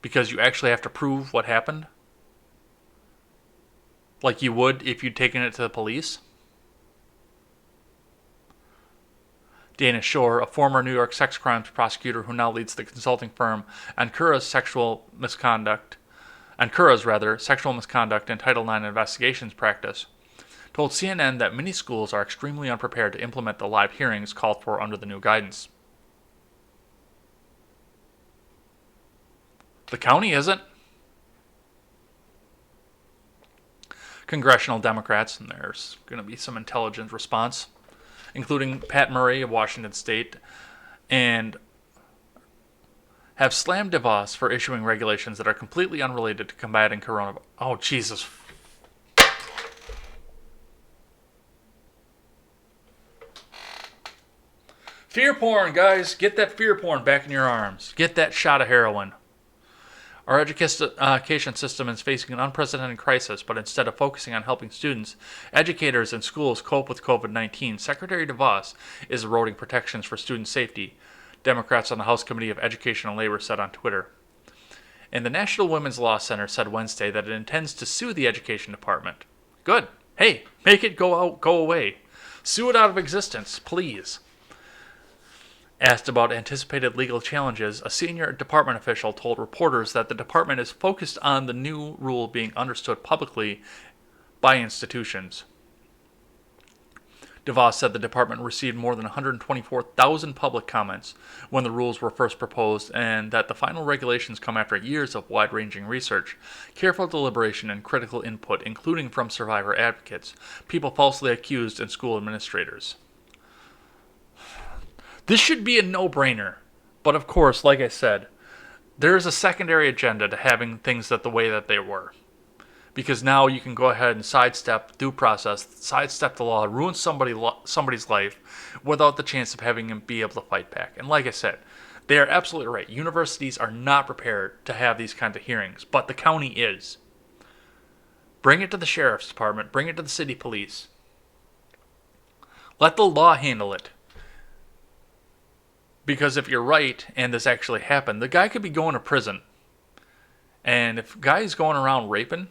Because you actually have to prove what happened? Like you would if you'd taken it to the police? Dana Shore, a former New York sex crimes prosecutor who now leads the consulting firm Ankura's sexual misconduct and Title IX investigations practice, told CNN that many schools are extremely unprepared to implement the live hearings called for under the new guidance. The county isn't. Congressional Democrats, and there's going to be some intelligent response, including Pat Murray of Washington State, and have slammed DeVos for issuing regulations that are completely unrelated to combating coronavirus. Oh, Jesus. Fear porn, guys. Get that fear porn back in your arms. Get that shot of heroin. Our education system is facing an unprecedented crisis, but instead of focusing on helping students, educators, and schools cope with COVID-19, Secretary DeVos is eroding protections for student safety, Democrats on the House Committee of Education and Labor said on Twitter. And the National Women's Law Center said Wednesday that it intends to sue the Education Department. Good. Hey, make it go away. Sue it out of existence, please. Asked about anticipated legal challenges, a senior department official told reporters that the department is focused on the new rule being understood publicly by institutions. DeVos said the department received more than 124,000 public comments when the rules were first proposed, and that the final regulations come after years of wide-ranging research, careful deliberation, and critical input, including from survivor advocates, people falsely accused, and school administrators. This should be a no-brainer, but of course, like I said, there is a secondary agenda to having things the way that they were. Because now you can go ahead and sidestep due process, sidestep the law, ruin somebody's life without the chance of having him be able to fight back. And like I said, they are absolutely right. Universities are not prepared to have these kinds of hearings, but the county is. Bring it to the sheriff's department. Bring it to the city police. Let the law handle it. Because if you're right and this actually happened, the guy could be going to prison. And if a guy's going around raping,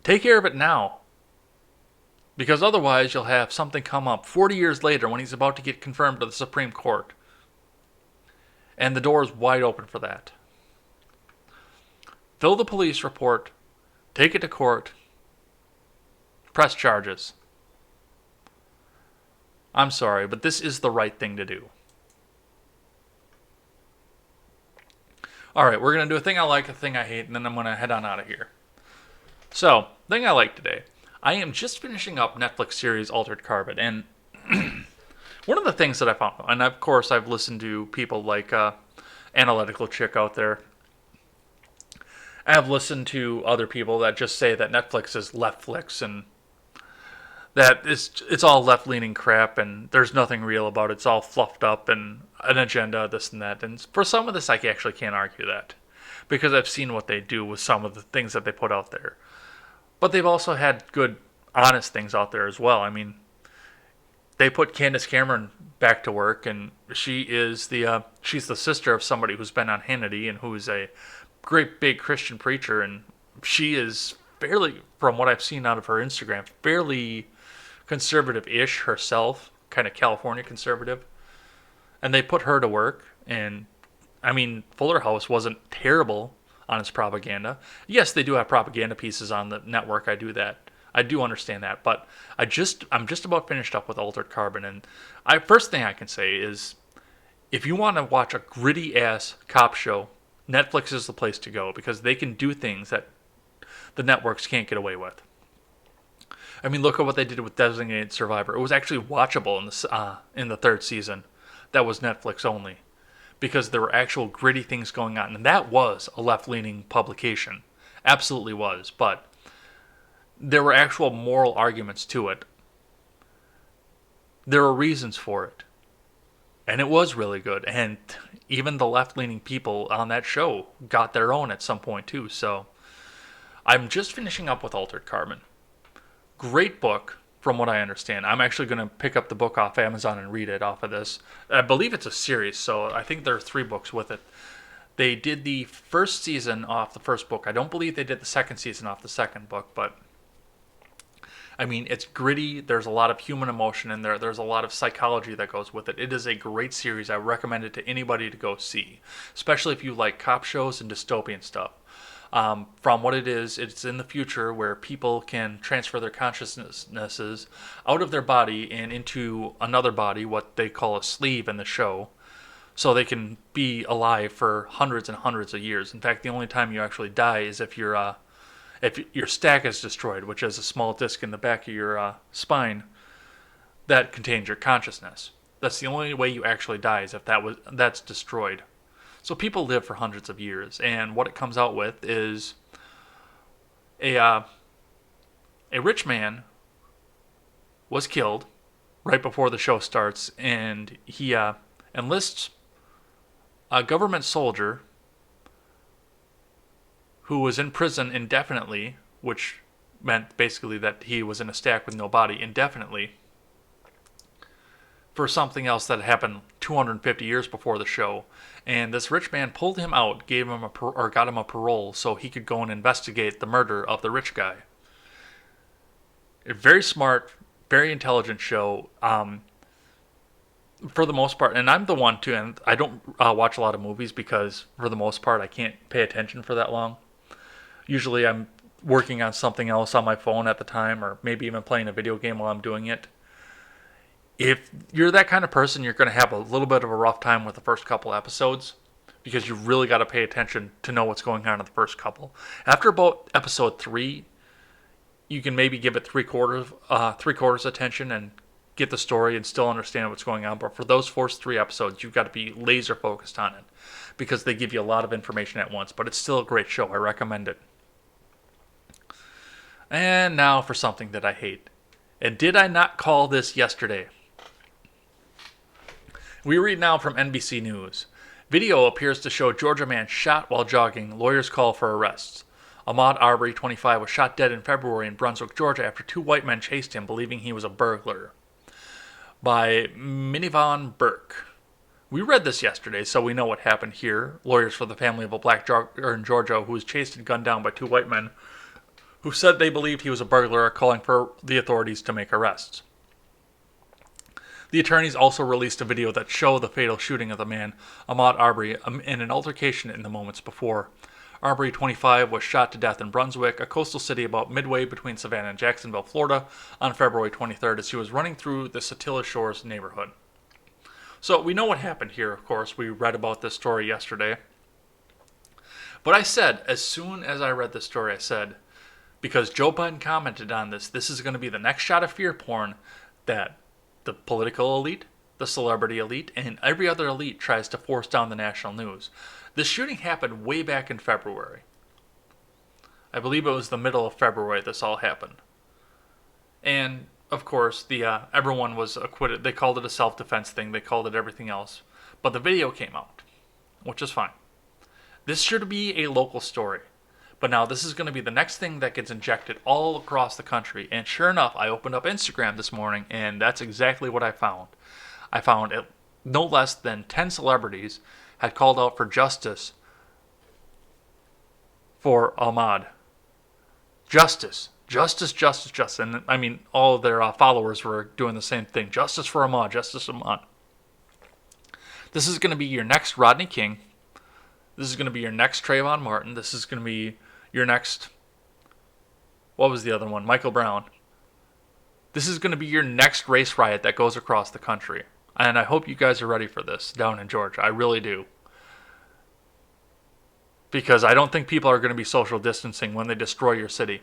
take care of it now. Because otherwise you'll have something come up 40 years later when he's about to get confirmed to the Supreme Court. And the door is wide open for that. Fill the police report, take it to court, press charges. I'm sorry, but this is the right thing to do. Alright, we're going to do a thing I like, a thing I hate, and then I'm going to head on out of here. So, thing I like today. I am just finishing up Netflix series Altered Carbon, and one of the things that I found, and of course I've listened to people like Analytical Chick out there. I have listened to other people that just say that Netflix is Leftflix, and that it's all left-leaning crap, and there's nothing real about it. It's all fluffed up and an agenda, this and that. And for some of this, I actually can't argue that, because I've seen what they do with some of the things that they put out there. But they've also had good, honest things out there as well. I mean, they put Candace Cameron back to work, and she's the sister of somebody who's been on Hannity and who is a great big Christian preacher, and she is fairly, from what I've seen out of her Instagram, fairly conservative-ish herself, kind of California conservative. And they put her to work, And I mean, Fuller House wasn't terrible on its propaganda. Yes, they do have propaganda pieces on the network. I do understand that, but I'm just about finished up with Altered Carbon, and first thing I can say is, if you want to watch a gritty ass cop show, Netflix is the place to go because they can do things that the networks can't get away with. I mean, look at what they did with Designated Survivor. It was actually watchable in the third season. That was Netflix only, because there were actual gritty things going on, and that was a left-leaning publication, absolutely was. But there were actual moral arguments to it. There were reasons for it, and it was really good. And even the left-leaning people on that show got their own at some point too. So I'm just finishing up with Altered Carbon. Great book, from what I understand. I'm actually going to pick up the book off Amazon and read it off of this. I believe it's a series, so I think there are 3 books with it. They did the first season off the first book. I don't believe they did the second season off the second book, but I mean, it's gritty. There's a lot of human emotion in there. There's a lot of psychology that goes with it. It is a great series. I recommend it to anybody to go see, especially if you like cop shows and dystopian stuff. From what it is, it's in the future where people can transfer their consciousnesses out of their body and into another body, what they call a sleeve in the show, so they can be alive for hundreds and hundreds of years. In fact, the only time you actually die is if your stack is destroyed, which is a small disc in the back of your spine that contains your consciousness. That's the only way you actually die, is if that's destroyed. So people live for hundreds of years, and what it comes out with is a rich man was killed right before the show starts, and he enlists a government soldier who was in prison indefinitely, which meant basically that he was in a stack with no body indefinitely, for something else that happened 250 years before the show. And this rich man pulled him out, got him a parole so he could go and investigate the murder of the rich guy. A very smart, very intelligent show, for the most part. And I'm the one too, and I don't watch a lot of movies because for the most part I can't pay attention for that long. Usually I'm working on something else on my phone at the time, or maybe even playing a video game while I'm doing it. If you're that kind of person, you're going to have a little bit of a rough time with the first couple episodes, because you really got to pay attention to know what's going on in the first couple. After about episode 3, you can maybe give it three quarters attention and get the story and still understand what's going on. But for those first 3 episodes, you've got to be laser focused on it, because they give you a lot of information at once. But it's still a great show. I recommend it. And now for something that I hate. And did I not call this yesterday? We read now from NBC News. Video appears to show Georgia man shot while jogging. Lawyers call for arrests. Ahmaud Arbery, 25, was shot dead in February in Brunswick, Georgia, after 2 white men chased him, believing he was a burglar. By Minivan Burke. We read this yesterday, so we know what happened here. Lawyers for the family of a black jogger in Georgia who was chased and gunned down by 2 white men who said they believed he was a burglar are calling for the authorities to make arrests. The attorneys also released a video that showed the fatal shooting of the man, Ahmaud Arbery, in an altercation in the moments before. Arbery, 25, was shot to death in Brunswick, a coastal city about midway between Savannah and Jacksonville, Florida, on February 23rd as he was running through the Satilla Shores neighborhood. So we know what happened here, of course. We read about this story yesterday. But I said, as soon as I read this story, I said, because Joe Biden commented on this, this is going to be the next shot of fear porn that the political elite, the celebrity elite, and every other elite tries to force down the national news. This shooting happened way back in February. I believe it was the middle of February this all happened. And, of course, everyone was acquitted. They called it a self-defense thing. They called it everything else. But the video came out, which is fine. This should be a local story. But now this is going to be the next thing that gets injected all across the country. And sure enough, I opened up Instagram this morning, and that's exactly what I found. I found no less than 10 celebrities had called out for justice for Ahmaud. Justice. Justice, justice, justice. And I mean, all of their followers were doing the same thing. Justice for Ahmaud. Justice for Ahmaud. This is going to be your next Rodney King. This is going to be your next Trayvon Martin. This is going to be your next, what was the other one? Michael Brown. This is going to be your next race riot that goes across the country. And I hope you guys are ready for this down in Georgia. I really do. Because I don't think people are going to be social distancing when they destroy your city.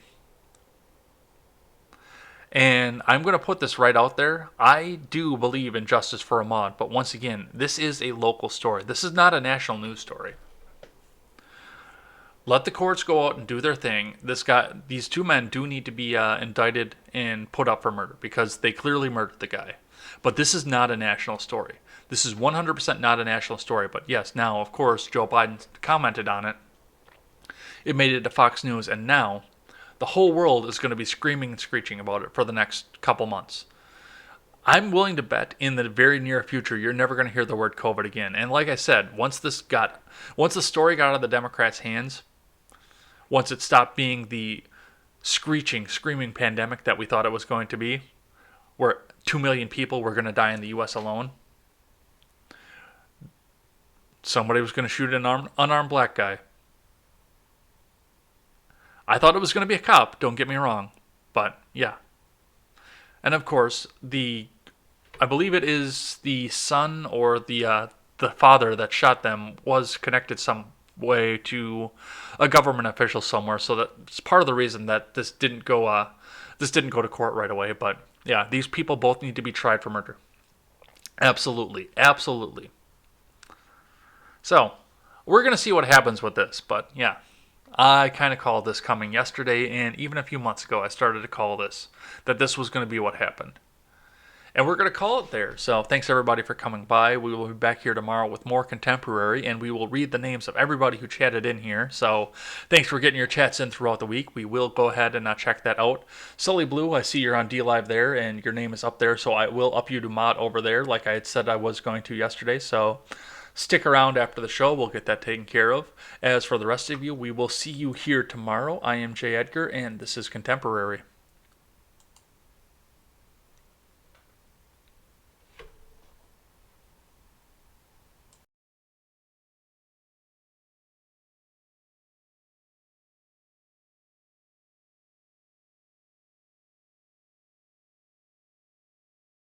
And I'm going to put this right out there. I do believe in justice for Ahmaud. But once again, this is a local story. This is not a national news story. Let the courts go out and do their thing. These two men do need to be indicted and put up for murder because they clearly murdered the guy. But this is not a national story. This is 100% not a national story. But yes, now, of course, Joe Biden commented on it. It made it to Fox News, and now the whole world is going to be screaming and screeching about it for the next couple months. I'm willing to bet in the very near future you're never going to hear the word COVID again. And like I said, once the story got out of the Democrats' hands, once it stopped being the screaming pandemic that we thought it was going to be, where 2 million people were going to die in the U.S. alone, somebody was going to shoot an unarmed black guy. I thought it was going to be a cop, don't get me wrong, but yeah. And of course, I believe it is the son or the father that shot them was connected some way to a government official somewhere, so that's part of the reason that this didn't go to court right away. But yeah, these people both need to be tried for murder. Absolutely. So we're gonna see what happens with this, but yeah, I kind of called this coming yesterday, and even a few months ago I started to call this, that this was going to be what happened. And we're going to call it there. So thanks everybody for coming by. We will be back here tomorrow with more contemporary, and we will read the names of everybody who chatted in here. So thanks for getting your chats in throughout the week. We will go ahead and check that out. Sully Blue, I see you're on DLive there, and your name is up there, so I will up you to mod over there like I had said I was going to yesterday. So stick around after the show. We'll get that taken care of. As for the rest of you, we will see you here tomorrow. I am Jay Edgar, and this is Contemporary.